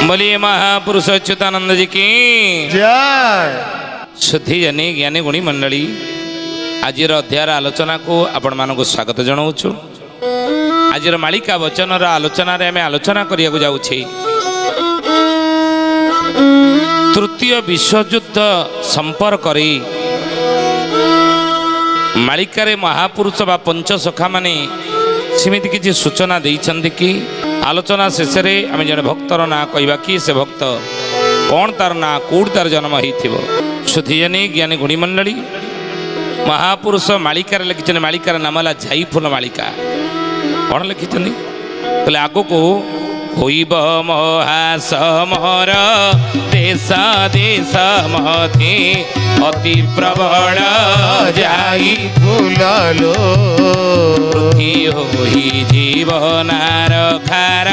बोलिए महापुरुष अच्युतानंद जी की जय। शुद्धि जनी ज्ञानी गुणी मंडली आज अध्यायर आलोचना को आपण मानक स्वागत जनाऊँ। आज मालिका वचन आलोचना रे आमे आलोचना करिया को जाउछे तृतीय विश्वयुद्ध संपर्क रे मालिकारे महापुरुष बा पंचसखा माने सेमिति किछि सूचना देइछन्ति कि आलोचना शेष में आम जन भक्तर ना कहवा कि से भक्त कौन तार ना कौट तार जन्म हो शुद्धिजनी ज्ञानी गुणी मंडली महापुरुष मालिकार लिखिं मालिकार नाम है झाई फूल मालिका कौन लिखिं बोले आग को होइब महासमर देश देश मधे अति प्रबल जाई फूललो पृथ्वी होई जीवनार खार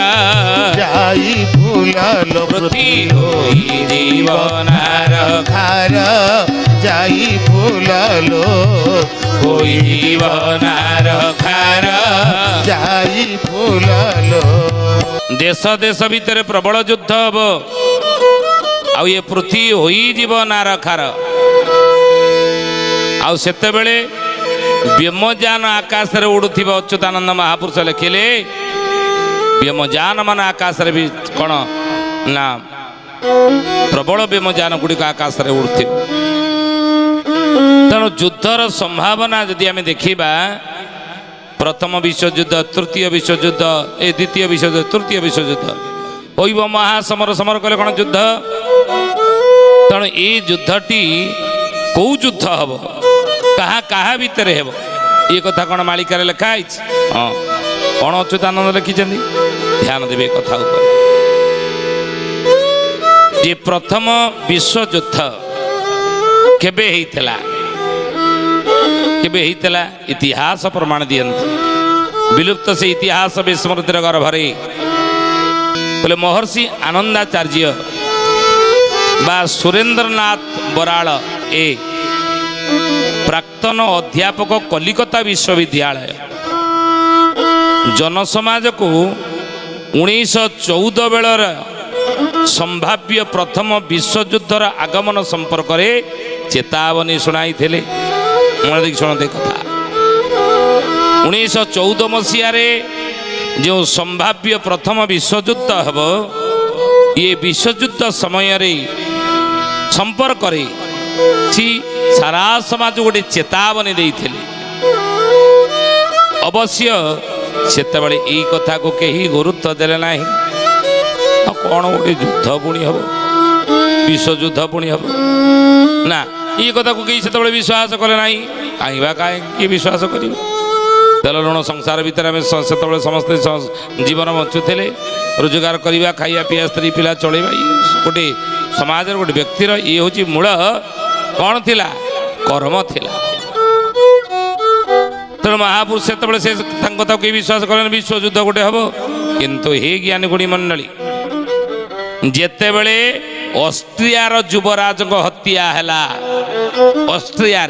जाई फूललो पृथ्वी होई जीवनार खार जाई फूललो होई जीवनार खार जाई फूललो। देश देश भितर प्रबल युद्ध हम आउ ये पृथ्वी होई जीवनार खार आउ सेते बेले व्योमयान आकाश रे उड़ुथिबा अच्युतानंद महापुरुष लिखिले व्योमयान मान आकाश रे भी कौन ना प्रबल व्योमयान गुड़िक आकाश रे उड़ुथिब तेणु युद्धर संभावना जदि आम देखा प्रथम विश्वयुद्ध तृतीय विश्वयुद्ध ए द्वितीय विश्वयुद्ध तृतीय विश्वयुद्ध होइब महासमर समर कले कौन युद्ध तेणु ये युद्धटी कौ युद्ध हम कहा कहा भितर हेब ये कथा कौन मालिकार लिखाई हाँ कौन अच्युतानंद लिखिं ध्यान देवे कथा जे प्रथम विश्वयुद्ध केबे हेइतला केबे हेइतला इतिहास प्रमाण दियंत विलुप्त से इतिहास विस्मृतिर गर्भरे बोले महर्षि आनंदाचार्य बा सुरेंद्रनाथ बराड़ ए प्राक्तन अध्यापक कलिकता विश्वविद्यालय जनसमाज को 1914 बेलर संभाव्य प्रथम विश्वयुद्धर आगमन संपर्क रे चेतावनी शुणाई थे मन देखिए शुणते कथा 1914 मसीह जो संभाव्य प्रथम विश्वयुद्ध हम ये विश्वयुद्ध समय रे संपर्क रे सारा समाज गोटे चेतावनी देते अवश्य सेते यही कथा को कहीं गुरुत्व देले ना कौन गोटे युद्ध पुणी हम विश्वयुद्ध पुणी हम ना ये कथा को कहीं से विश्वास कले ना कहीं कहीं विश्वास कर तेल लुण संसार भितर आम से समस्ते जीवन बंचुले रोजगार करवा खाଇବା पिया स्त्री पिला चलवा गोटे समाज गोटे व्यक्तिर ये हूँ मूल कौन थिला कर्म थिला तेणु महापुरुष से कथा कहीं विश्वास करें विश्वयुद्ध गोटे हम किंतु हे ज्ञानी गुणी मंडली जेते बेले ऑस्ट्रियार युवराज को हत्या हैला ऑस्ट्रिया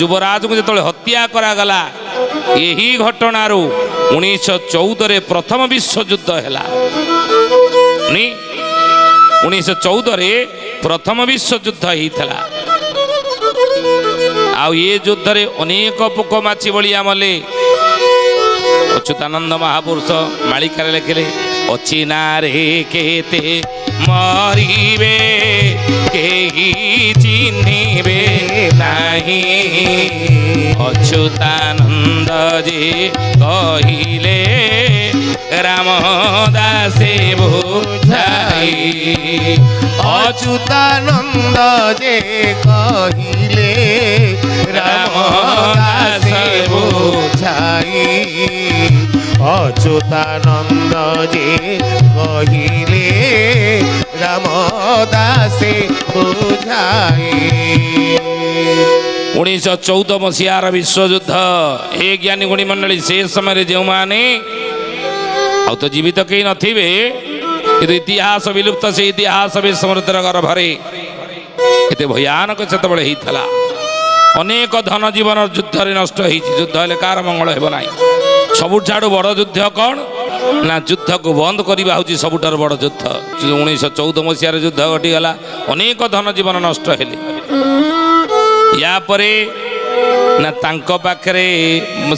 युवराज को जो हत्या करागला यही घटना 1914 प्रथम विश्वयुद्ध है 1914 प्रथम विश्वयुद्ध होता आउ ये युद्ध रे अनेक पोक माछी बलिया मले अच्युतानंद महापुरुष मालिकार लिखिले अच्छी नारे केते मरिबे केही चिन्हिबे नहीं अच्युतानंद जी कहिले रामदासे बुझाई अच्युतानंद जे कहिले रामदासे बुझाई अच्युतानंद जे कहिले रामदासे बुझाई 1914 मसीहार विश्वयुद्ध हे ज्ञानी गुणी मंडली से समय जो माने आ तो जीवित कहीं नथिबे कि इतिहास विलुप्त से इतिहास विस्मृतिर गर्भरे केते भयानक सेतबेले हेइतला अनेक धन जीवन युद्ध रे नष्ट होइछि युद्ध हेले कार मंगल हेबो नाही सबुठाडू बड़ युद्ध कौन ନା ଯୁଦ୍ଧକୁ ବନ୍ଦ କରିବା ହେଉଛି ସବୁଠାରୁ ବଡ଼ ଯୁଦ୍ଧ। 1914 ମସିହାରେ ଯୁଦ୍ଧ ଘଟିଗଲା, ଅନେକ ଧନ ଜୀବନ ନଷ୍ଟ ହେଲେ। ୟା ପରେ ନା ତାଙ୍କ ପାଖରେ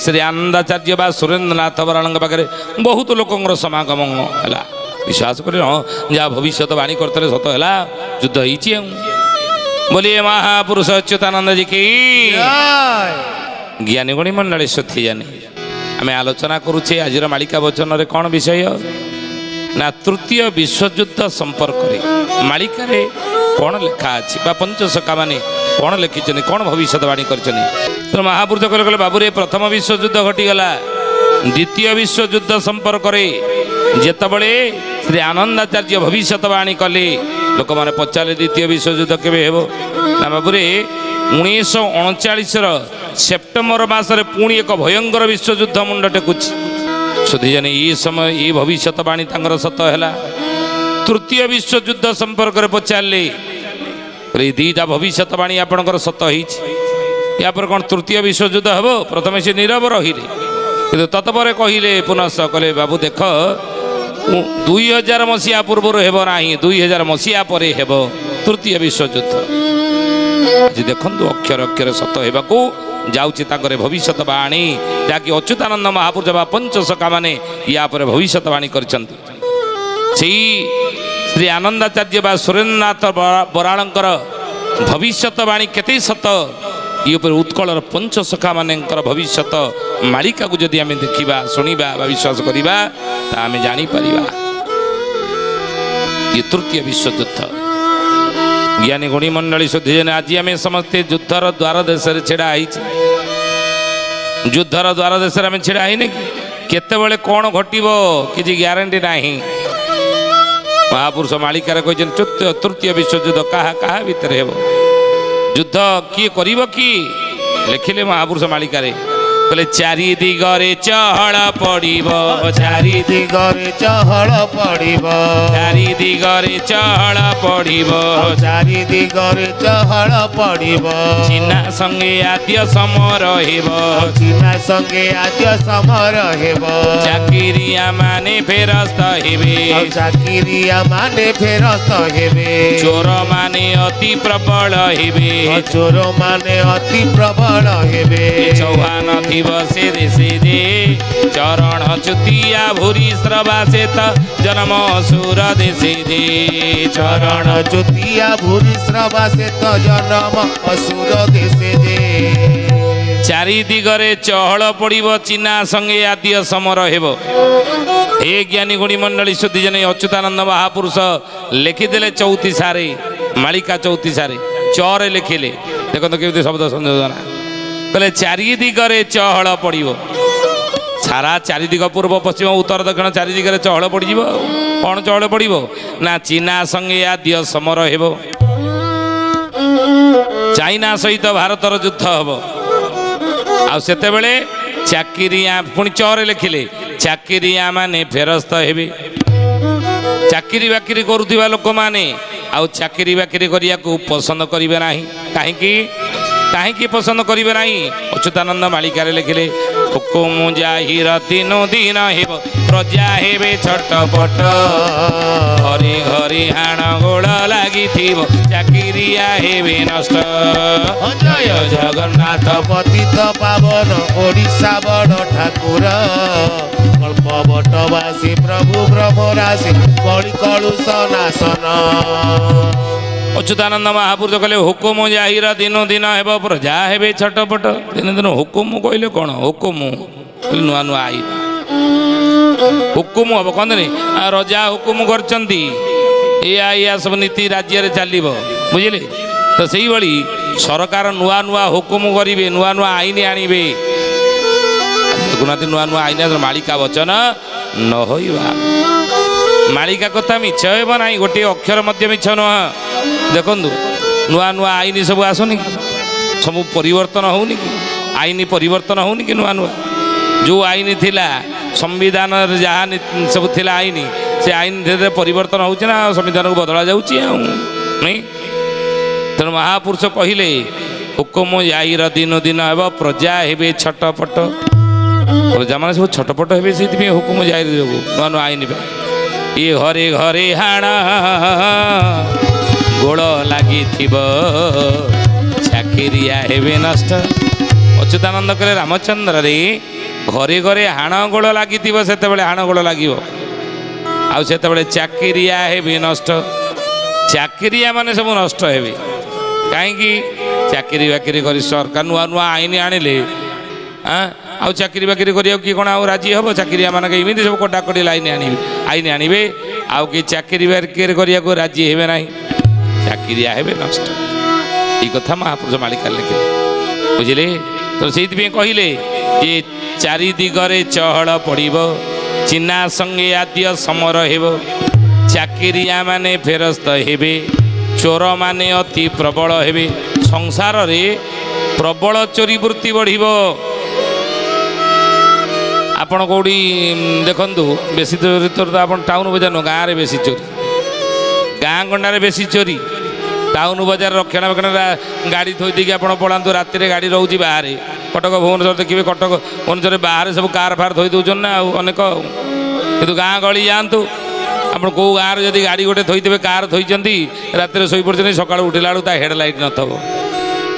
ଶ୍ରୀ ଆନନ୍ଦାଚାର୍ଯ୍ୟ ବା ସୁରେନ୍ଦ୍ରନାଥ ବରାଳଙ୍କ ପାଖରେ ବହୁତ ଲୋକଙ୍କର ସମାଗମ ହେଲା। ବିଶ୍ୱାସ କରି ହଁ ଯାହା ଭବିଷ୍ୟତବାଣୀ କରିଥିଲେ ସତ ହେଲା, ଯୁଦ୍ଧ ହେଇଛି। ଆଉ ବୋଲିଏ ମହାପୁରୁଷ ଅଚ୍ୟୁତାନନ୍ଦ ଜି କି ଜ୍ଞାନୀ ଗୁଣୀ ମଣ୍ଡଳୀ ସୁଧୀ ଜାନି। ଆମେ ଆଲୋଚନା କରୁଛେ ଆଜିର ମାଳିକା ବଚନରେ କ'ଣ ବିଷୟ ନା ତୃତୀୟ ବିଶ୍ୱଯୁଦ୍ଧ ସମ୍ପର୍କରେ ମାଳିକାରେ କ'ଣ ଲେଖା ଅଛି ବା ପଞ୍ଚସଖା ମାନେ କ'ଣ ଲେଖିଛନ୍ତି, କ'ଣ ଭବିଷ୍ୟତବାଣୀ କରିଛନ୍ତି। ତ ମହାପୁରୁଷ କହିଲେ କହିଲେ ବାବୁରେ ପ୍ରଥମ ବିଶ୍ୱଯୁଦ୍ଧ ଘଟିଗଲା। ଦ୍ୱିତୀୟ ବିଶ୍ୱଯୁଦ୍ଧ ସମ୍ପର୍କରେ ଯେତେବେଳେ ଶ୍ରୀ ଆନନ୍ଦାଚାର୍ଯ୍ୟ ଭବିଷ୍ୟତବାଣୀ କଲେ, ଲୋକମାନେ ପଚାରିଲେ ଦ୍ୱିତୀୟ ବିଶ୍ୱଯୁଦ୍ଧ କେବେ ହେବ? ନା ବାବୁରେ 1939ର ସେପ୍ଟେମ୍ବର ମାସରେ ପୁଣି ଏକ ଭୟଙ୍କର ବିଶ୍ୱଯୁଦ୍ଧ ମୁଣ୍ଡ ଟେକୁଛି। ସୁଧୀଜନ ଏ ସମୟ ଏ ଭବିଷ୍ୟତବାଣୀ ତାଙ୍କର ସତ ହେଲା। ତୃତୀୟ ବିଶ୍ୱଯୁଦ୍ଧ ସମ୍ପର୍କରେ ପଚାରିଲେ, ଏ ଦୁଇଟା ଭବିଷ୍ୟତବାଣୀ ଆପଣଙ୍କର ସତ ହେଇଛି। ୟାପରେ କ'ଣ ତୃତୀୟ ବିଶ୍ୱଯୁଦ୍ଧ ହେବ? ପ୍ରଥମେ ସେ ନୀରବ ରହିଲେ, କିନ୍ତୁ ତତ୍ପରେ କହିଲେ ପୁନଃ କଲେ ବାବୁ ଦେଖ 2000 ମସିହା ପୂର୍ବରୁ ହେବ ନାହିଁ, 2000 ମସିହା ପରେ ହେବ ତୃତୀୟ ବିଶ୍ୱଯୁଦ୍ଧ। ଆଜି ଦେଖନ୍ତୁ ଅକ୍ଷର ଅକ୍ଷର ସତ ହେବାକୁ ଯାଉଛି ତାଙ୍କର ଭବିଷ୍ୟତବାଣୀ, ଯାହାକି ଅଚ୍ୟୁତାନନ୍ଦ ମହାପୁରୁଷ ବା ପଞ୍ଚସଖା ମାନେ ୟା ପରେ ଭବିଷ୍ୟତବାଣୀ କରିଛନ୍ତି। ସେଇ ଶ୍ରୀ ଆନନ୍ଦାଚାର୍ଯ୍ୟ ବା ସୁରେନ୍ଦ୍ରନାଥ ବରାଳଙ୍କର ଭବିଷ୍ୟତବାଣୀ କେତେ ସତ, ଏ ଉପରେ ଉତ୍କଳର ପଞ୍ଚସଖା ମାନଙ୍କର ଭବିଷ୍ୟତ ମାଳିକାକୁ ଯଦି ଆମେ ଦେଖିବା, ଶୁଣିବା ବା ବିଶ୍ୱାସ କରିବା, ତା ଆମେ ଜାଣିପାରିବା ଏ ତୃତୀୟ ବିଶ୍ୱଯୁଦ୍ଧ। ଜ୍ଞାନୀ ଗୁଣୀ ମଣ୍ଡଳୀ ସୁଧୀଜନ ଆଜି ଆମେ ସମସ୍ତେ ଯୁଦ୍ଧର ଦ୍ୱାର ଦେଶରେ ଛିଡ଼ା ହେଇଛି। ଯୁଦ୍ଧର ଦ୍ୱାର ଦେଶରେ ଆମେ ଛିଡ଼ା ହେଇନି କି? କେତେବେଳେ କ'ଣ ଘଟିବ କିଛି ଗ୍ୟାରେଣ୍ଟି ନାହିଁ। ମହାପୁରୁଷ ମାଳିକାରେ କହିଛନ୍ତି ତୃତୀୟ ବିଶ୍ୱଯୁଦ୍ଧ କାହା କାହା ଭିତରେ ହେବ, ଯୁଦ୍ଧ କିଏ କରିବ କି? ଲେଖିଲେ ମହାପୁରୁଷ ମାଳିକାରେ କହିଲେ ଚାରି ଦିଗରେ ଚହଳ ପଡ଼ିବ, ଚାରି ଦିଗରେ ଚହଳ ପଡ଼ିବ, ଚାରି ଦିଗରେ ଚହଳ ପଡ଼ିବ, ଚାରି ଦିଗରେ ଚହଳ ପଡ଼ିବ। ଚିହ୍ନା ସଙ୍ଗେ ଆଦ୍ୟ ସମର ହେବ, ଚିହ୍ନା ସଙ୍ଗେ ଆଦ୍ୟ ସମର ହେବ। ଚାକିରିଆ ମାନେ ଫେରସ୍ତ ହେବେ, ଚାକିରିଆ ମାନେ ଫେରସ୍ତ ହେବେ। ଚୋର ମାନେ ଅତି ପ୍ରବଳ ହେବେ, ଚୋର ମାନେ ଅତି ପ୍ରବଳ ହେବେ। ଚୌହାନ ଥିବ ସେ ଦେଶେ ଯେ ଚରଣ ଚ୍ୟୁତିଆ ଭୂରି ଶ୍ରବା ସେତ ଜନ୍ମ ସୁର ଦେଶେ ଯେ ଚରଣ ଚ୍ୟୁତିଆ ଭୂରି ଶ୍ରବା ସେତ ଜନ୍ମ ଅସୁର ଦେଶେ ଯେ। ଚାରି ଦିଗରେ ଚହଳ ପଡ଼ିବ, ଚିହ୍ନା ସଙ୍ଗେ ଆଦ୍ୟ ସମର ହେବ। ଏ ଜ୍ଞାନୀ ଗୁଣୀ ମଣ୍ଡଳୀ ସୁଧୀଜନ ଅଚ୍ୟୁତାନନ୍ଦ ମହାପୁରୁଷ ଲେଖିଦେଲେ 34 ମାଳିକା 34 ଚରେ ଲେଖିଲେ। ଦେଖନ୍ତୁ କେମିତି ଶବ୍ଦ ସଂଯୋଜନା କହିଲେ ଚାରି ଦିଗରେ ଚହଳ ପଡ଼ିବ। ସାରା ଚାରି ଦିଗ ପୂର୍ବ ପଶ୍ଚିମ ଉତ୍ତର ଦକ୍ଷିଣ ଚାରି ଦିଗରେ ଚହଳ ପଡ଼ିଯିବ। କ'ଣ ଚହଳ ପଡ଼ିବ ନା ଚିହ୍ନା ସଙ୍ଗେ ଆଦ୍ୟ ସମର ହେବ। ଚାଇନା ସହିତ ଭାରତର ଯୁଦ୍ଧ ହେବ। ଆଉ ସେତେବେଳେ ଚାକିରିଆ ପୁଣି ଚରେ ଲେଖିଲେ ଚାକିରିଆ ମାନେ ଫେରସ୍ତ ହେବେ। ଚାକିରି ବାକିରି କରୁଥିବା ଲୋକମାନେ ଆଉ ଚାକିରି ବାକିରି କରିବାକୁ ପସନ୍ଦ କରିବେ ନାହିଁ। କାହିଁକି ପସନ୍ଦ କରିବେ ନାହିଁ? ଅଚ୍ୟୁତାନନ୍ଦ ମାଳିକାରେ ଲେଖିଲେ ହୁକୁମ ଜାହିର 3 ଦିନ ହେବ, ପ୍ରଜା ହେବେ ଛଟପଟ, ଘରେ ଘରେ ହାଣ ଗୋଳ ଲାଗିଥିବ, ଚାକିରିଆ ହେବେ ନଷ୍ଟ। ଜୟ ଜଗନ୍ନାଥ ପତିତ ପାବନ ଓଡ଼ିଶା ବଡ଼ ଠାକୁର, କଳ୍ପବଟବାସୀ ପ୍ରଭୁ ବ୍ରହ୍ମରାଶି କଳି କଳୁଷ ନାଶନ। ଅଚ୍ୟୁତାନନ୍ଦ ମହାପୁରୁଷ କହିଲେ ହୁକୁମ ଜାହିର 3 ଦିନ ହେବ, ପ୍ରଜା ହେବେ ଛଟପଟ। ଦିନ ହୁକୁମ କହିଲେ କ'ଣ? ହୁକୁମ ନୂଆ ନୂଆ ଆଇନ ହୁକୁମ ହେବ କହନ୍ତନି, ରଜା ହୁକୁମ କରିଛନ୍ତି, ଏଇଆ ସବୁ ନୀତି ରାଜ୍ୟରେ ଚାଲିବ, ବୁଝିଲେ ତ? ସେଇଭଳି ସରକାର ନୂଆ ନୂଆ ହୁକୁମ କରିବେ, ନୂଆ ନୂଆ ଆଇନ ଆଣିବେ। ଦେଖୁନାହାନ୍ତି ନୂଆ ନୂଆ ଆଇନ ମାଳିକା ବଚନ ନ ହୋଇବା। ମାଳିକା କଥା ମିଛ ହେବ ନାହିଁ, ଗୋଟିଏ ଅକ୍ଷର ମଧ୍ୟ ମିଛ ନୁହଁ। ଦେଖନ୍ତୁ ନୂଆ ନୂଆ ଆଇନ ସବୁ ଆସୁନି କି, ସବୁ ପରିବର୍ତ୍ତନ ହେଉନି କି, ଆଇନ ପରିବର୍ତ୍ତନ ହେଉନି କି? ନୂଆ ନୂଆ ଯେଉଁ ଆଇନ ଥିଲା ସମ୍ବିଧାନରେ ଯାହା ସବୁ ଥିଲା ଆଇନ, ସେ ଆଇନ ଧୀରେ ଧୀରେ ପରିବର୍ତ୍ତନ ହେଉଛି ନା ସମ୍ବିଧାନକୁ ବଦଳା ଯାଉଛି ଆଉ ନାଇଁ। ତେଣୁ ମହାପୁରୁଷ କହିଲେ ହୁକୁମ ଜାହିର 3 ଦିନ ହେବ, ପ୍ରଜା ହେବେ ଛଟପଟ, ପ୍ରଜାମାନେ ସବୁ ଛଟପଟ ହେବେ, ସେଇଥିପାଇଁ ହୁକୁମ ଜାରି ଯୋଗୁଁ ନୂଆ ନୂଆ ଆଇନ ପାଇଁ। ଏ ଘରେ ଘରେ ହାଣ ଗୋଳ ଲାଗିଥିବ, ଚାକିରିଆ ହେବେ ନଷ୍ଟ। ଅଚ୍ୟୁତାନନ୍ଦ କହିଲେ ରାମଚନ୍ଦ୍ରରେ ଘରେ ଘରେ ହାଣ ଗୋଳ ଲାଗିଥିବ, ସେତେବେଳେ ହାଣ ଗୋଳ ଲାଗିବ, ଆଉ ସେତେବେଳେ ଚାକିରିଆ ହେବେ ନଷ୍ଟ। ଚାକିରିଆ ମାନେ ସବୁ ନଷ୍ଟ ହେବେ। କାହିଁକି? ଚାକିରି ବାକିରି କରି ସରକାର ନୂଆ ନୂଆ ଆଇନ ଆଣିଲେ, ଆଉ ଚାକିରି ବାକିରି କରିବାକୁ କିଏ କ'ଣ ଆଉ ରାଜି ହେବ? ଚାକିରିଆ ମାନଙ୍କ ଏମିତି ସବୁ କଟାକଟି ଆଇନ ଆଣିବେ, ଆଉ କିଏ ଚାକିରି ବାକିରି କରିବାକୁ ରାଜି ହେବେ ନାହିଁ, ଚାକିରିଆ ହେବେ ନଷ୍ଟ। এই কথা ମହାପୁରୁଷ ମାଳିକା ଲେଖିଲେ, ବୁଝିଲେ? ତ ସେଇଥିପାଇଁ କହିଲେ ଯେ ଚାରି ଦିଗରେ ଚହଳ ପଡ଼ିବ, ଚିହ୍ନା ସଙ୍ଗେ ଆଦ୍ୟ ସମର ହେବ, ଚାକିରିଆ ମାନେ ଫେରସ୍ତ ହେବେ, ଚୋରମାନେ ଅତି ପ୍ରବଳ ହେବେ। ସଂସାରରେ ପ୍ରବଳ ଚୋରି ବୃତ୍ତି ବଢ଼ିବ। ଆପଣ କେଉଁଠି ଦେଖନ୍ତୁ ବେଶୀ ଚୋରି ତ ଆପଣ ଟାଉନ ବଜାର ନୁହଁ, ଗାଁରେ ବେଶୀ ଚୋରି, ଗାଁ ଗଣ୍ଡାରେ ବେଶୀ ଚୋରି। ଟାଉନ ବଜାର ରକ୍ଷଣାବେକ୍ଷଣ ଗାଡ଼ି ଥୋଇ ଦେଇକି ଆପଣ ପଳାନ୍ତୁ, ରାତିରେ ଗାଡ଼ି ରହୁଛି ବାହାରେ। କଟକ ଭୁବନେଶ୍ୱର ଦେଖିବେ, କଟକ ଭୁବନେଶ୍ୱରରେ ବାହାରେ ସବୁ କାର୍ ଫାର୍ ଥୋଇ ଦେଉଛନ୍ତି ନା, ଆଉ ଅନେକ। କିନ୍ତୁ ଗାଁ ଗହଳି ଯାଆନ୍ତୁ, ଆପଣ କେଉଁ ଗାଁରେ ଯଦି ଗାଡ଼ି ଗୋଟେ ଥୋଇଥିବେ, କାର୍ ଥୋଇଛନ୍ତି, ରାତିରେ ଶୋଇପଡ଼ିଛନ୍ତି, ସକାଳୁ ଉଠିଲା ବେଳକୁ ତା ହେଡ଼ ଲାଇଟ୍ ନଥିବ,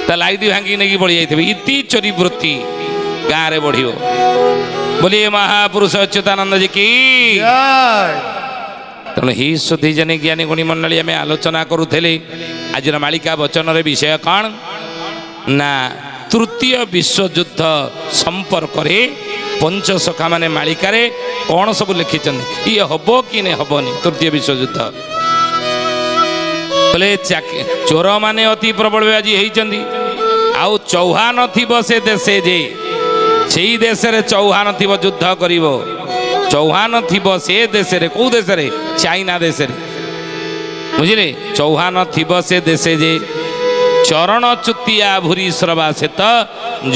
ତା ଲାଇଟ୍ ଭାଙ୍ଗିକି ନେଇକି ପଡ଼ି ଯାଇଥିବେ। ଇତି ଚୋରି ବୃତ୍ତି ଗାଁରେ ବଢ଼ିବ। ବୋଲି ମହାପୁରୁଷ ଅଚ୍ୟୁତାନନ୍ଦ ଜୀ କି। ତେଣୁ ହି ସୁଧି ଜନେ ଜ୍ଞାନୀ ଗୁଣୀ ମଣ୍ଡଳୀ ଆମେ ଆଲୋଚନା କରୁଥିଲେ। ଆଜିର ମାଳିକା ବଚନର ବିଷୟ କ'ଣ ନା ତୃତୀୟ ବିଶ୍ୱଯୁଦ୍ଧ ସମ୍ପର୍କରେ ପଞ୍ଚସଖା ମାନେ ମାଳିକାରେ କ'ଣ ସବୁ ଲେଖିଛନ୍ତି, ଇଏ ହବ କି ନେ ହବନି। ତୃତୀୟ ବିଶ୍ୱଯୁଦ୍ଧ ବୋଲେ ଚୋରମାନେ ଅତି ପ୍ରବଳ ଆଜି ହେଇଛନ୍ତି, ଆଉ ଚୌହାନ ଥିବ ସେ ଦେଶେ, ଯେ ସେଇ ଦେଶରେ ଚୌହାନ ଥିବ ଯୁଦ୍ଧ କରିବ। ଚୌହାନ ଥିବ ସେ ଦେଶରେ, କୋଉ ଦେଶରେ? ଚାଇନା ଦେଶରେ, ବୁଝିଲେ? ଚୌହାନ ଥିବ ସେ ଦେଶେ, ଯେ ଚରଣ ଚୁତିଆ ଭୁରି ଶ୍ରବା ସେତ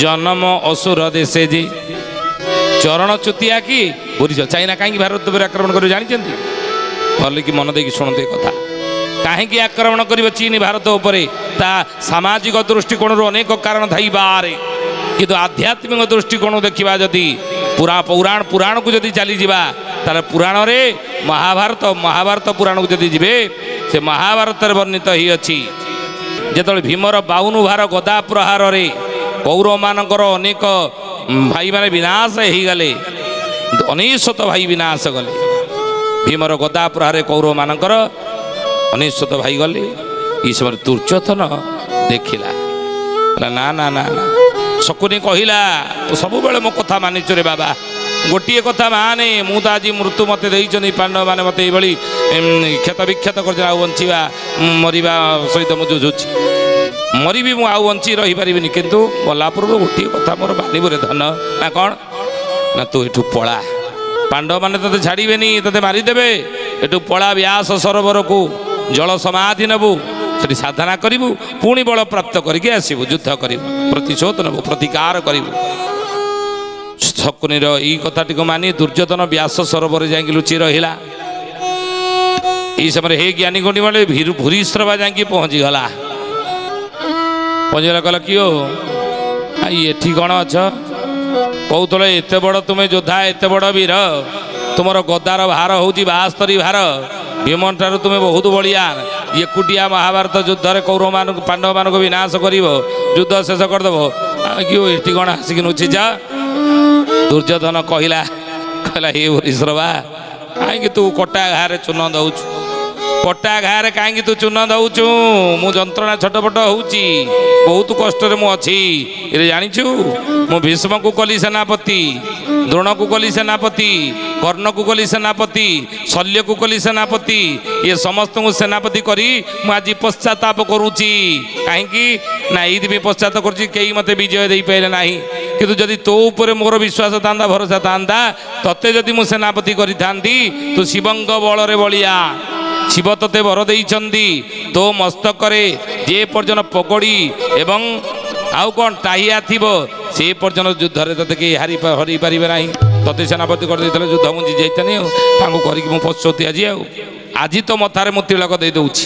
ଜନମ ଅସୁର ଦେଶେ, ଯେ ଚରଣ ଚୁତିଆ କି ଭୁରି। ଚାଇନା କାହିଁକି ଭାରତ ଉପରେ ଆକ୍ରମଣ କରିବ ଜାଣିଛନ୍ତି? ଭଲ କି ମନ ଦେଇକି ଶୁଣନ୍ତୁ ଏ କଥା। କାହିଁକି ଆକ୍ରମଣ କରିବ ଚୀନ ଭାରତ ଉପରେ? ତା ସାମାଜିକ ଦୃଷ୍ଟିକୋଣରୁ ଅନେକ କାରଣ ଥାଇପାରେ, କିନ୍ତୁ ଆଧ୍ୟାତ୍ମିକ ଦୃଷ୍ଟିକୋଣ ଦେଖିବା ଯଦି ପୁରାଣକୁ ଯଦି ଚାଲିଯିବା, ତାହେଲେ ପୁରାଣରେ ମହାଭାରତ ପୁରାଣକୁ ଯଦି ଯିବେ, ସେ ମହାଭାରତରେ ବର୍ଣ୍ଣିତ ହେଇଅଛି ଯେତେବେଳେ ଭୀମର 52 ଭାର ଗଦା ପ୍ରହାରରେ କୌରବମାନଙ୍କର ଅନେକ ଭାଇମାନେ ବିନାଶ ହେଇଗଲେ, 99 ଭାଇ ବିନାଶ ଗଲେ। ଭୀମର ଗଦା ପ୍ରହାରରେ କୌରବମାନଙ୍କର 99 ଭାଇ ଗଲେ। ଏଇ ସମୟରେ ଦୁର୍ଯ୍ୟୋଧନ ଦେଖିଲା, ନା ନା ନା ନା, ଶକୁନି କହିଲା, ସବୁବେଳେ ମୋ କଥା ମାନିଛୁ ରେ ବାବା, ଗୋଟିଏ କଥା ମାନେ, ମୁଁ ତ ଆଜି ମୃତ୍ୟୁ ମୋତେ ଦେଇଛନ୍ତି, ପାଣ୍ଡବମାନେ ମୋତେ ଏଇଭଳି କ୍ଷତ ବିକ୍ଷତ କରିଛନ୍ତି, ଆଉ ବଞ୍ଚିବା ମରିବା ସହିତ ମୁଁ ଯୁଝୁଛି, ମରିବି ମୁଁ, ଆଉ ବଞ୍ଚି ରହିପାରିବିନି। କିନ୍ତୁ ମଲା ପୂର୍ବରୁ ଗୋଟିଏ କଥା ମୋର ମାନିବୁରେ ଧନ, ନା କ'ଣ ନା ତୁ ଏଠୁ ପଳା, ପାଣ୍ଡବମାନେ ତୋତେ ଛାଡ଼ିବେନି, ତୋତେ ମାରିଦେବେ। ଏଠୁ ପଳା ବ୍ୟାସ ସରୋବରକୁ, ଜଳ ସମାଧି ନେବୁ, ସେଠି ସାଧନା କରିବୁ, ପୁଣି ବଳ ପ୍ରାପ୍ତ କରିକି ଆସିବୁ, ଯୁଦ୍ଧ କରିବୁ, ପ୍ରତିଶୋଧ ନେବୁ, ପ୍ରତିକାର କରିବୁ। ଶକୁନିର ଏଇ କଥାଟିକୁ ମାନି ଦୁର୍ଯ୍ୟୋଧନ ବ୍ୟାସ ସରୋବରରେ ଯାଇକି ଲୁଚି ରହିଲା। ଏଇ ସମୟରେ ହେ ଜ୍ଞାନୀ ଗୁଣୀ ମାନେ ଭୂରିଶ୍ରବା ଯାଇକି ପହଞ୍ଚିଗଲା। କହିଲା କିଓ ଏଠି କ'ଣ ଅଛ? କହୁଥିଲେ ଏତେ ବଡ଼ ତୁମେ ଯୋଦ୍ଧା, ଏତେ ବଡ଼ ବୀର, ତୁମର ଗଦାର ଭାର ହେଉଛି 72 ଭାର, ଭୀମନ ଠାରୁ ତୁମେ ବହୁତ ବଳିଆନ, ଏକୁଟିଆ ମହାଭାରତ ଯୁଦ୍ଧରେ କୌରବମାନଙ୍କୁ ପାଣ୍ଡବମାନଙ୍କୁ ବିନାଶ କରିବ, ଯୁଦ୍ଧ ଶେଷ କରିଦେବ, କିଓ ଏଠି କ'ଣ ଆସିକି ନୁଚିଛ? ଦୁର୍ଯ୍ୟୋଧନ କହିଲା ହେ ଭୂରିଶ୍ରବା, କାହିଁକି ତୁ କଟା ଘାରେ ଚୂନ ଦଉଛୁ? କଟା ଘାରେ କାହିଁକି ତୁ ଚୂନ ଦଉଛୁ? ମୁଁ ଯନ୍ତ୍ରଣା ଛଟପଟ ହଉଛି, ବହୁତ କଷ୍ଟରେ ମୁଁ ଅଛି। ଏରେ ଜାଣିଛୁ, ମୁଁ ଭୀଷ୍ମକୁ କଲି ସେନାପତି, ଦ୍ରୋଣକୁ କଲି ସେନାପତି, କର୍ଣ୍ଣକୁ କଲି ସେନାପତି, ଶଲ୍ୟକୁ କଲି ସେନାପତି, ଇଏ ସମସ୍ତଙ୍କୁ ସେନାପତି କରି ମୁଁ ଆଜି ପଶ୍ଚାତାପ କରୁଛି। କାହିଁକି ନା ଏଇଥିପାଇଁ ପଶ୍ଚାତ କରୁଛି, କେହି ମୋତେ ବିଜୟ ଦେଇପାରିଲେ ନାହିଁ। କିନ୍ତୁ ଯଦି ତୋ ଉପରେ ମୋର ବିଶ୍ୱାସ ଥାନ୍ତା, ଭରସା ଥାନ୍ତା, ତତେ ଯଦି ମୁଁ ସେନାପତି କରିଥାନ୍ତି, ତୁ ଶିବଙ୍କ ବଳରେ ବଳିଆ, ଶିବ ତତେ ବର ଦେଇଛନ୍ତି, ତୋ ମସ୍ତକରେ ଯେ ପର୍ଯ୍ୟନ୍ତ ପଗଡ଼ି ଏବଂ ଆଉ କ'ଣ ଟାହିଆ ଥିବ, ସେ ପର୍ଯ୍ୟନ୍ତ ଯୁଦ୍ଧରେ ତତେ କେହି ହରାଇ ପାରିବେ ନାହିଁ। ତତେ ସେନାପତି କରିଦେଇଥିଲେ, ଯୁଦ୍ଧ ମୁଁ ଜିତେଇଥାନି, ଆଉ ତାଙ୍କୁ କରିକି ମୁଁ ପଶୁତି ଆଜି ତ ମଥାରେ ମୁଁ ତିଳକ ଦେଇଦେଉଛି,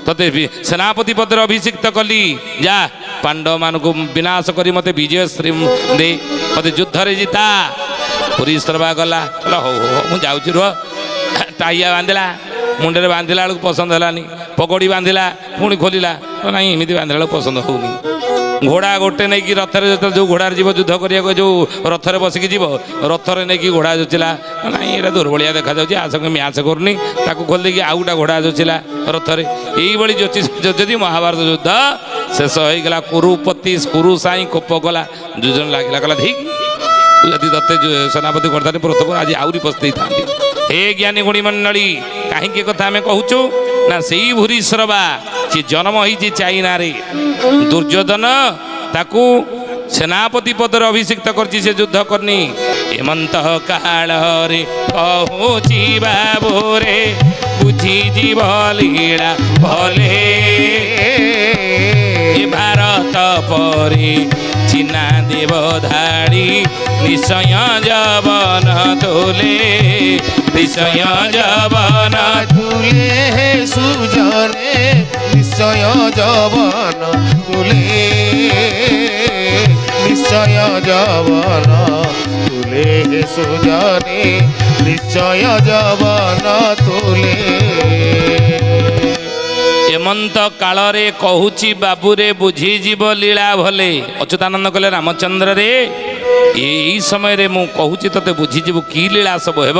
ତତେ ସେନାପତି ପଦରେ ଅଭିଷିକ୍ତ କଲି, ଯା ପାଣ୍ଡବମାନଙ୍କୁ ବିନାଶ କରି ମୋତେ ବିଜୟ ଶ୍ରୀ ଦେ, ମୋତେ ଯୁଦ୍ଧରେ ଜିତା। ପୁରୀ ଶ୍ରବା ଗଲା କହିଲା ହଉ ହଉ ମୁଁ ଯାଉଛି ରୁହ। ଟାଇଆ ବାନ୍ଧିଲା, ମୁଣ୍ଡରେ ବାନ୍ଧିଲା ବେଳକୁ ପସନ୍ଦ ହେଲାନି। ପଗଡ଼ି ବାନ୍ଧିଲା, ପୁଣି ଖୋଲିଲା, ନାଇଁ ଏମିତି ବାନ୍ଧିଲା ବେଳକୁ ପସନ୍ଦ ହେଉନି। ଘୋଡ଼ା ଗୋଟେ ନେଇକି ରଥରେ ଯେତେବେଳେ ଯେଉଁ ଘୋଡ଼ାରେ ଯିବ ଯୁଦ୍ଧ କରିବାକୁ, ଯେଉଁ ରଥରେ ବସିକି ଯିବ, ରଥରେ ନେଇକି ଘୋଡ଼ା ଯୋଚିଲା, ନାଇଁ ଏଇଟା ଦୁର୍ବଳିଆ ଦେଖାଯାଉଛି, ଆ ସଙ୍ଗେ ମ୍ୟାଚ୍ କରୁନି, ତାକୁ ଖୋଲି ଦେଇକି ଆଉ ଗୋଟେ ଘୋଡ଼ା ଯୋଚିଲା ରଥରେ। ଏଇଭଳି ଯୋଚି ମହାଭାରତ ଯୁଦ୍ଧ ଶେଷ ହେଇଗଲା। କୁରୁପତି କୁରୁ ସାଇଁ କୋପ କଲା, ଦୁର୍ଜନ ଲାଗିଲା, କହିଲା ଠିକ୍ ଯଦି ତତେ ସେନାପତି କରିଥାନ୍ତି ପ୍ରଥମ ଆଜି ଆହୁରି ପସ୍ତେଇଥାନ୍ତି। ହେ ଜ୍ଞାନୀ ଗୁଣୀ ମଣ୍ଡଳୀ, କାହିଁକି କଥା ଆମେ କହୁଛୁ ନା ସେଇ ଭୂରିଶ୍ରବା ସେ ଜନ୍ମ ହେଇଛି ଚାଇନାରେ। ଦୁର୍ଯ୍ୟୋଧନ ତାକୁ ସେନାପତି ପଦରେ ଅଭିଷିକ୍ତ କରିଛି, ସେ ଯୁଦ୍ଧ କରିନି। ହେମନ୍ତ କାଳରେ କହୁଛି ବାବୁରେ ବୁଝିଯିବ ଲୀଳା ଭଲେ। ଭାରତ ପରେ ଚିହ୍ନା ଦେବ ଧାଡ଼ି ନିଶ୍ଚୟ ଯବନ ତୁଲେ, ନିଶ୍ଚୟ ଯବନ তুলে হে সুজনে নিশ্চয় যবন তুলে, নিশ্চয় যবন তুলে হে সুজনে নিশ্চয় যবন তুলে। ହେମନ୍ତ କାଳରେ କହୁଛି ବାବୁରେ ବୁଝିଯିବ ଲୀଳା ଭଲେ। ଅଚ୍ୟୁତାନନ୍ଦ କହିଲେ ରାମଚନ୍ଦ୍ରରେ ଏଇ ସମୟରେ ମୁଁ କହୁଛି ତତେ ବୁଝିଯିବୁ କି ଲୀଳା ସବୁ ହେବ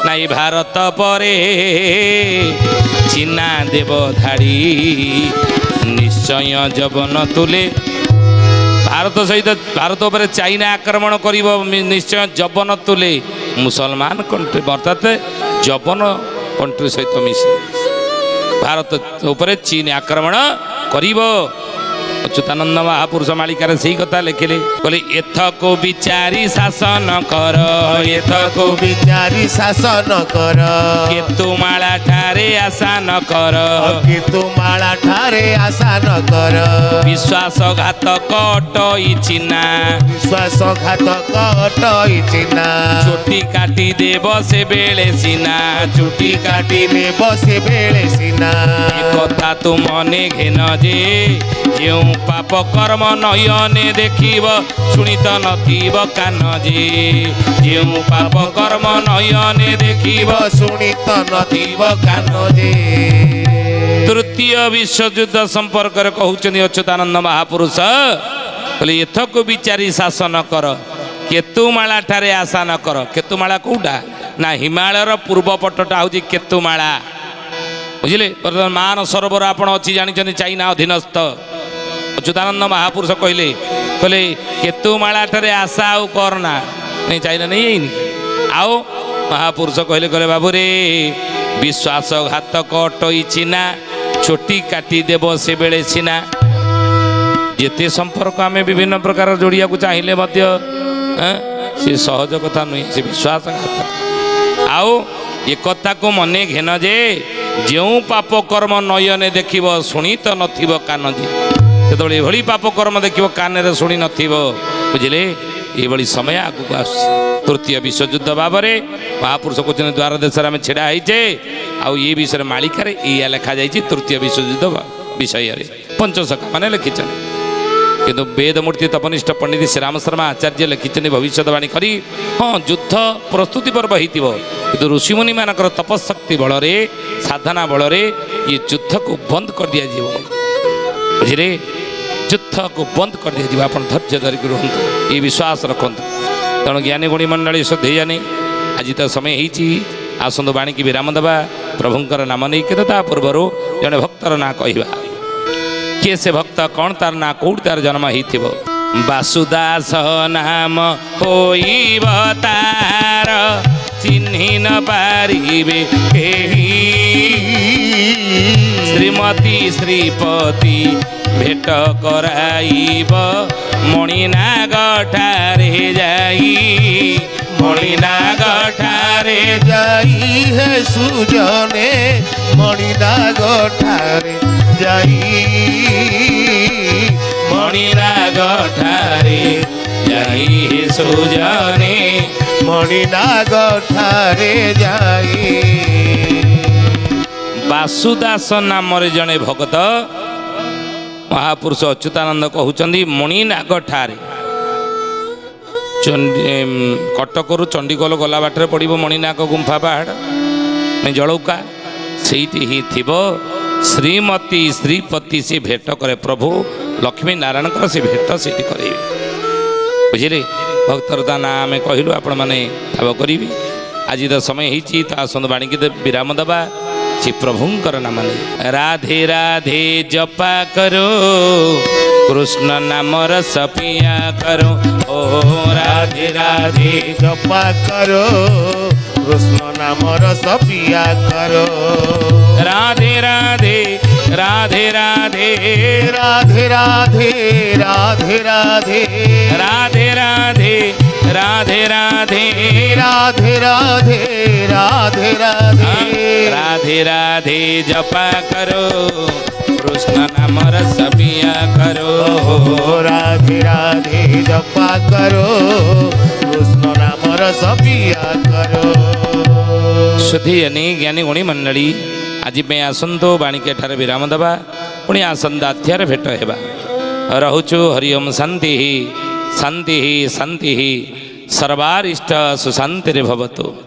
ନା ଏ ଭାରତ ପରେ ଚିହ୍ନା ଦେବ ଧାଡ଼ି ନିଶ୍ଚୟ ଯବନ ତୁଲେ। ଭାରତ ସହିତ ଭାରତ ଉପରେ ଚାଇନା ଆକ୍ରମଣ କରିବ, ନିଶ୍ଚୟ ଯବନ ତୁଲେ। ମୁସଲମାନ କଣ୍ଟ୍ରି ଅର୍ଥାତ୍ ଯବନ କଣ୍ଟ୍ରି ସହିତ ମିଶି ଭାରତ ଉପରେ ଚୀନ ଆକ୍ରମଣ କରିବ। ଅଚ୍ୟୁତାନନ୍ଦ ମହାପୁରୁଷ ମାଳିକାରେ ସେଇ କଥା ଲେଖିଲେ, କହିଲେ ଏଥକୁ ବିଚାରି ଶାସନ କର, ଏଥକୁ বিচারি শাসন কর, କେତୁମାଳା ଠାରେ ଆଶା ନ କର, কিন্তু মালা ঠারে আশা ন কর, ବିଶ୍ୱାସଘାତକ ଅଟଇଛି ନା, ବିଶ୍ୱାସଘାତକ ଅଟଇଛି ନା, ଚୁଟି କାଟି ଦେବ ସେ ବେଳେ ସିନା, ଚୁଟି କାଟି ନେବ ସେ ବେଳେ ସିନା। କଥା ତୁ ମନେ ଘେନ ଯେ ଯେଉଁ ପାପ କର୍ମ ନୟନେ ଦେଖିବ ଶୁଣି ତ ନଥିବ କାନ ଯେ, ଯେଉଁ ପାପ କର୍ମ ନୟନେ ଦେଖିବ ଶୁଣି ତ ନଥିବ କାନ ଯେ। ତୃତୀୟ ବିଶ୍ୱଯୁଦ୍ଧ ସମ୍ପର୍କରେ କହୁଛନ୍ତି ଅଚ୍ୟୁତାନନ୍ଦ ମହାପୁରୁଷ, କହିଲେ ଏଥକୁ ବିଚାରି ଶାସନ କର, କେତୁମାଳା ଠାରେ ଆଶା ନ କର। କେତୁମାଳା କୋଉଟା ନା ହିମାଳୟର ପୂର୍ବ ପଟଟା ହେଉଛି କେତୁମାଳା, ବୁଝିଲେ। ବର୍ତ୍ତମାନ ମାନ ସରୋବର ଆପଣ ଅଛି ଜାଣିଛନ୍ତି, ଚାଇନା ଅଧୀନସ୍ଥ। ଅଚ୍ୟୁତାନନ୍ଦ ମହାପୁରୁଷ କହିଲେ କେତୁମାଳା ଠାରେ ଆଶା ଆଉ କରନା, ନାଇଁ ଚାଇନା ନେଇଯାଇନି। ଆଉ ମହାପୁରୁଷ କହିଲେ ବାବୁରେ ବିଶ୍ୱାସଘାତକ ଅଟଇଛି ନା, ଚୋଟି କାଟିଦେବ ସେବେଳେ ସିନା। ଯେତେ ସମ୍ପର୍କ ଆମେ ବିଭିନ୍ନ ପ୍ରକାର ଯୋଡ଼ିବାକୁ ଚାହିଁଲେ ମଧ୍ୟ ସେ ସହଜ କଥା ନୁହେଁ, ସେ ବିଶ୍ୱାସଘାତକ। ଆଉ ଏକଥାକୁ ମନେ ଘେନ ଯେ ଯେଉଁ ପାପ କର୍ମ ନୟନେ ଦେଖିବ ଶୁଣି ତ ନଥିବ କାନ ଯେ। ଯେତେବେଳେ ଏଭଳି ପାପ କର୍ମ ଦେଖିବ କାନରେ ଶୁଣି ନଥିବ, ବୁଝିଲେ, ଏଭଳି ସମୟ ଆଗକୁ ଆସୁଛି। ତୃତୀୟ ବିଶ୍ୱଯୁଦ୍ଧ ଭାବରେ ମହାପୁରୁଷ କହୁଛନ୍ତି ଦ୍ୱାର ଦେଶରେ ଆମେ ଛିଡ଼ା ହେଇଛେ। ଆଉ ଏ ବିଷୟରେ ମାଳିକାରେ ଏଇଆ ଲେଖାଯାଇଛି ତୃତୀୟ ବିଶ୍ୱଯୁଦ୍ଧ ବିଷୟରେ ପଞ୍ଚସଖା ମାନେ ଲେଖିଛନ୍ତି। କିନ୍ତୁ ବେଦମୂର୍ତ୍ତି ତପନିଷ୍ଠ ପଣ୍ଡିତ ଶ୍ରୀରାମ ଶର୍ମା ଆଚାର୍ଯ୍ୟ ଲେଖିଛନ୍ତି ଭବିଷ୍ୟତବାଣୀ କରି, ହଁ ଯୁଦ୍ଧ ପ୍ରସ୍ତୁତି ପର୍ବ ହେଇଥିବ, କିନ୍ତୁ ଋଷିମୁନିମାନଙ୍କର ତପଶକ୍ତି ବଳରେ ସାଧନା ବଳରେ ଏ ଯୁଦ୍ଧକୁ ବନ୍ଦ କରିଦିଆଯିବ, ବୁଝିଲେ, ଯୁଦ୍ଧକୁ ବନ୍ଦ କରିଦିଆଯିବ। ଆପଣ ଧୈର୍ଯ୍ୟ ଧରିକି ରୁହନ୍ତୁ, ଏ ବିଶ୍ୱାସ ରଖନ୍ତୁ। ତେଣୁ ଜ୍ଞାନୀ ଗୁଣୀ ମଣ୍ଡଳୀ ଶ୍ରଦ୍ଧେୟାନୀ, ଆଜି ତ ସମୟ ହେଇଛି, ଆସନ୍ତୁ ବାଣୀକି ବିରାମ ଦେବା ପ୍ରଭୁଙ୍କର ନାମ ନେଇ। କିନ୍ତୁ ତା ପୂର୍ବରୁ ଜଣେ ଭକ୍ତର ନାଁ କହିବା। କିଏ ସେ ଭକ୍ତ, କ'ଣ ତାର ନାଁ, କୋଉଠି ତାର ଜନ୍ମ ହେଇଥିବ? ବାସୁଦାସ ନାମ ହୋଇବ ତାର, ଚିହ୍ନି ନ ପାରିବେ କେହି। ଶ୍ରୀମତୀ ଶ୍ରୀପତି ଭେଟ କରାଇବ ମଣିନାଗ ଠାରେ ଯାଇ, ମଣିନାଗ ଠାରେ ଯାଇ ହେ ସୁଜନେ ମଣିନାଗ ଠାରେ ଯାଇ, ମଣିନାଗ ଠାରେ ଯାଇ ହେ ସୁଜନେ ମଣିନାଗ ଠାରେ ଯାଇ। ବାସୁଦାସ ନାମରେ ଜଣେ ଭଗତ ମହାପୁରୁଷ ଅଚ୍ୟୁତାନନ୍ଦ କହୁଛନ୍ତି ମଣିନାଗ ଠାରେ କଟକରୁ ଚଣ୍ଡିଖୋଲ ଗଲା ବାଟରେ ପଡ଼ିବ ମଣିନାଗ ଗୁମ୍ଫା ପାହାଡ଼ ଜଳଉକା ସେଇଠି ହିଁ ଥିବ ଶ୍ରୀମତୀ ଶ୍ରୀପତି ସେ ଭେଟ କରେ ପ୍ରଭୁ ଲକ୍ଷ୍ମୀ ନାରାୟଣଙ୍କର ସେ ଭେଟ ସେଇଠି କରେଇବେ ବୁଝିଲେ ଭକ୍ତର ତା ନାଁ ଆମେ କହିଲୁ ଆପଣମାନେ ଠାବ କରିବି ଆଜି ତ ସମୟ ହେଇଛି ତ ଆସନ୍ତୁ ବାଣିକି ବିରାମ ଦେବା ସେ ପ୍ରଭୁଙ୍କର ନାମ ନେଇ ରାଧେ ରାଧେ ଜପା କରୋ କୃଷ୍ଣ ନାମ ରସ ପିଆ କରୋ ଓ ରାଧେ ରାଧେ ଜପା କରୋ କୃଷ୍ଣ ନାମ ରସ ପିଆ କରୋ राधे राधे राधे राधे राधे राधे राधे राधे राधे राधे राधे राधे राधे राधे राधे राधे राधे राधे जपा करो कृष्ण नाम रस पिया करो राधे राधे जपा करो कृष्ण नाम रस पिया करो सुधी अनी ज्ञानी गुणी मंडली आज पे आसंतो बाणिके ठारे विराम दबा पुणी आसंदा अध्याय भेट हेबा रहुचु हरिओम शांति शांति शांति सर्वारिष्ट सुशांति भवतु।